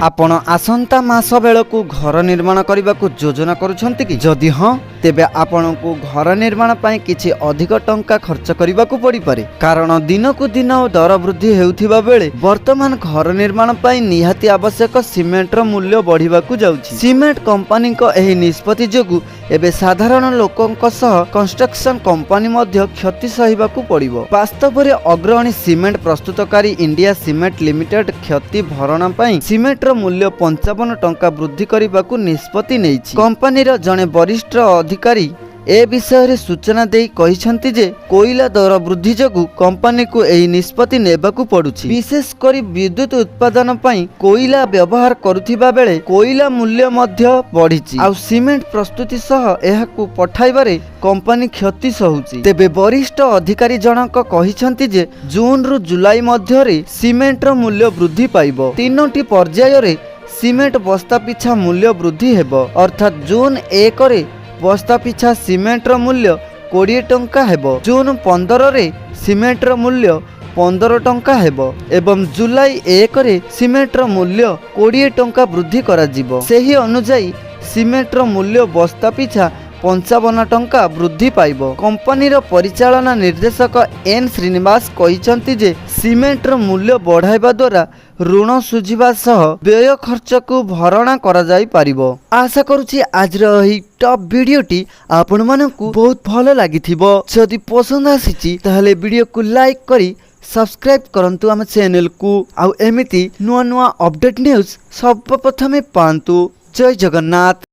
आपण आसंता मास बेलू घर निर्माण करने को योजना करुछंती कि जदि हाँ तेबे आपण को घर निर्माण पाई किछि अधिक टंका खर्च करने को पड़ी पारे कारण दिन को दिन दर वृद्धि हेउथिबा बेले वर्तमान घर निर्माण पाई निहाती आवश्यक सीमेंट रो मूल्य बढ़िबा को जाउछि। सीमेंट कंपनी को एही निष्पत्ति जोगु एबे साधारण लोकंक सह कंस्ट्रक्शन कंपनी मध्य क्षति सहिबा को पड़िबो। वास्तव में अग्रणी सीमेंट प्रस्तुतकारी इंडिया सीमेंट लिमिटेड क्षति भरणा पाई सीमेंट रो मूल्य 55 टंका वृद्धि करने को निष्पत्ति नेइछि। कंपनीर जड़े वरिष्ठ अधिकारी ए विषय रे सूचना देई कहिसंती जे कोयला दर वृद्धि जगु कंपनी को एही निष्पत्ति नेबाकू पड़ुछि। विशेष करी विद्युत उत्पादन पई कोयला व्यवहार करुथिबा बेले कोयला मूल्य मध्य बढ़िछि आ सीमेंट प्रस्तुति सह एहाकू पठाइबारे कंपनी क्षति सहुछि। तेबे वरिष्ठ अधिकारी जनक कहिसंती जे जून रु जुलाई मध्य रे सीमेंट रो मूल्य वृद्धि पाइबो। तीनोटी पर्याय रे सीमेंट बस्ता पिछा मूल्य वृद्धि हेबो अर्थात जून 1 रे बस्ता पिछा सीमेंट रो मूल्य 20 टंका हेबो, जून 15 रे सीमेंट रो मूल्य 15 टंका हेबो एवं जुलाई 1 रे सीमेंट रो मूल्य 20 टंका वृद्धि करा जिवो। सेही अनुसार सीमेंट रो मूल्य बस्ता पिछा 55 टंका वृद्धि पाइबो। कंपनीर परिचालना निर्देशक एन श्रीनिवास कहिसंती जे सीमेंट रो मूल्य बढ़ाइबा द्वारा ऋण सुझिबा सह व्यय खर्च को भरणा करा जाई पारिबो। आशा करूछि आज एही टॉप वीडियोटी आपण मानकू बहुत भलो लागिथिबो। जदि पसंद आसीछि ताहले वीडियो को लाइक करी सब्सक्राइब करंतु हम चैनल को आउ एमिति नुआ नुआ अपडेट न्यूज सब प्रथमे पांतु। जय जगन्नाथ।